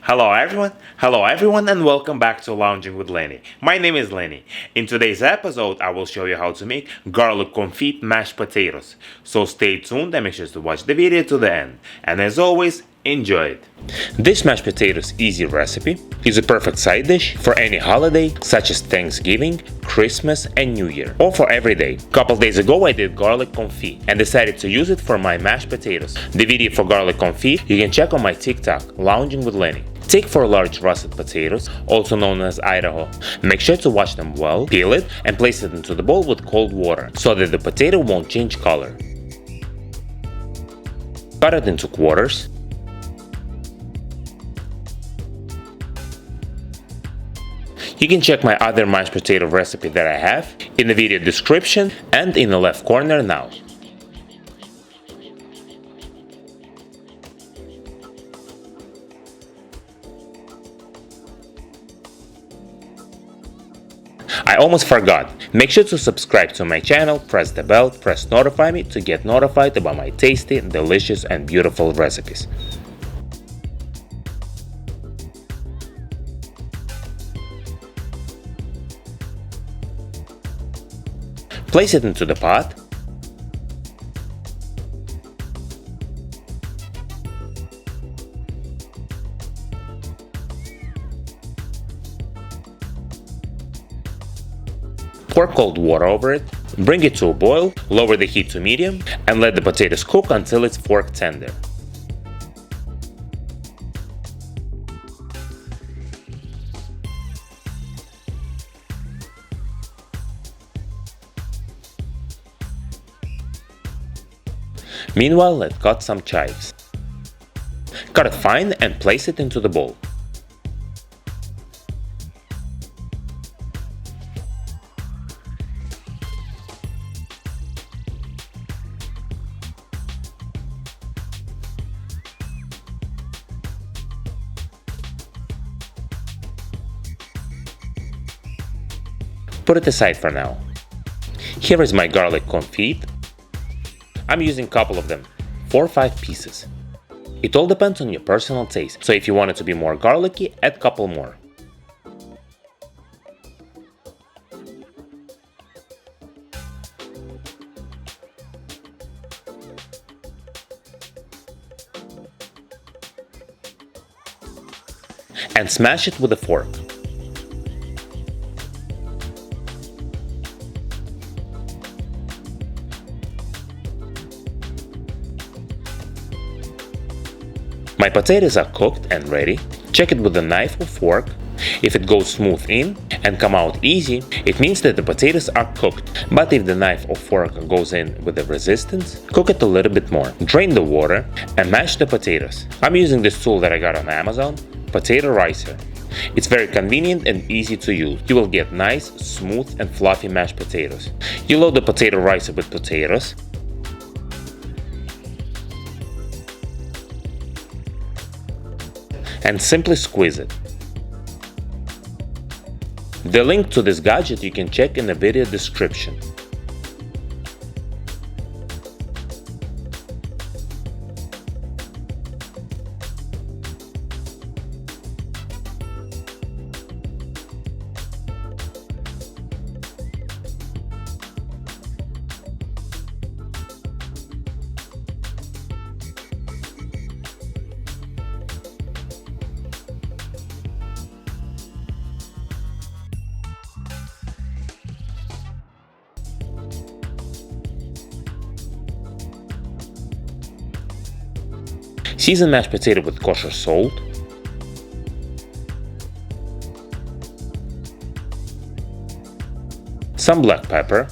Hello everyone and welcome back to Lounging with Lenny. My name is Lenny. In today's episode, I will show you how to make garlic confit mashed potatoes. So stay tuned and make sure to watch the video to the end. And as always, enjoy it. This mashed potatoes easy recipe is a perfect side dish for any holiday such as Thanksgiving, Christmas and New Year, or for every day. Couple days ago I did garlic confit and decided to use it for my mashed potatoes. The video for garlic confit you can check on my TikTok, Lounging with Lenny. Take 4 large russet potatoes, also known as Idaho. Make sure to wash them well, peel it, and place it into the bowl with cold water so that the potato won't change color. Cut it into quarters. You can check my other mashed potato recipe that I have in the video description and in the left corner now. I almost forgot. Make sure to subscribe to my channel, press the bell, press notify me to get notified about my tasty, delicious and beautiful recipes. Place it into the pot. Pour cold water over it, bring it to a boil, lower the heat to medium, and let the potatoes cook until it's fork tender. Meanwhile, let's cut some chives. Cut it fine and place it into the bowl. Put it aside for now. Here is my garlic confit. I'm using a couple of them, 4 or 5 pieces. It all depends on your personal taste, so if you want it to be more garlicky, add a couple more. And smash it with a fork. My potatoes are cooked and ready. Check it with a knife or fork. If it goes smooth in and come out easy, it means that the potatoes are cooked. But if the knife or fork goes in with a resistance, cook it a little bit more. Drain the water and mash the potatoes. I'm using this tool that I got on Amazon, Potato Ricer. It's very convenient and easy to use. You will get nice, smooth and fluffy mashed potatoes. You load the potato ricer with potatoes. And simply squeeze it. The link to this gadget you can check in the video description. Season mashed potato with kosher salt, some black pepper,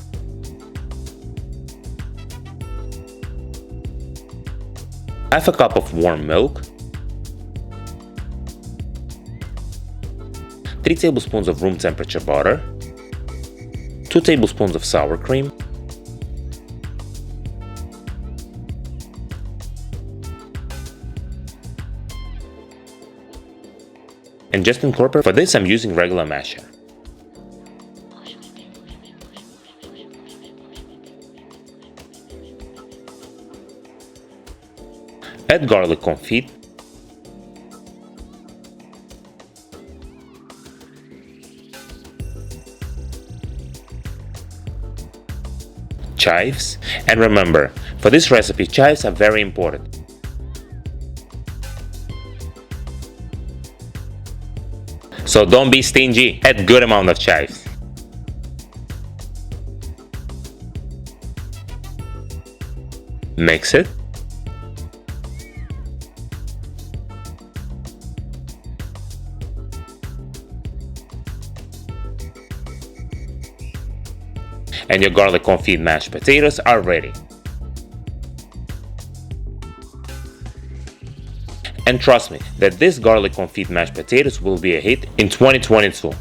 half a cup of warm milk, 3 tablespoons of room temperature butter, 2 tablespoons of sour cream, and just incorporate. For this I'm using regular masher. Add garlic confit, chives. And remember, for this recipe, chives are very important. So don't be stingy, add good amount of chives. Mix it. And your garlic confit mashed potatoes are ready. And trust me that this garlic confit mashed potatoes will be a hit in 2022.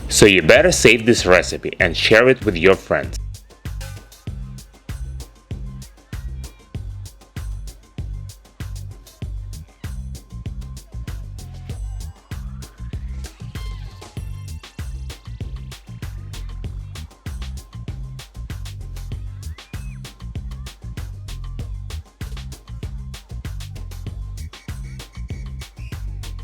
So you better save this recipe and share it with your friends.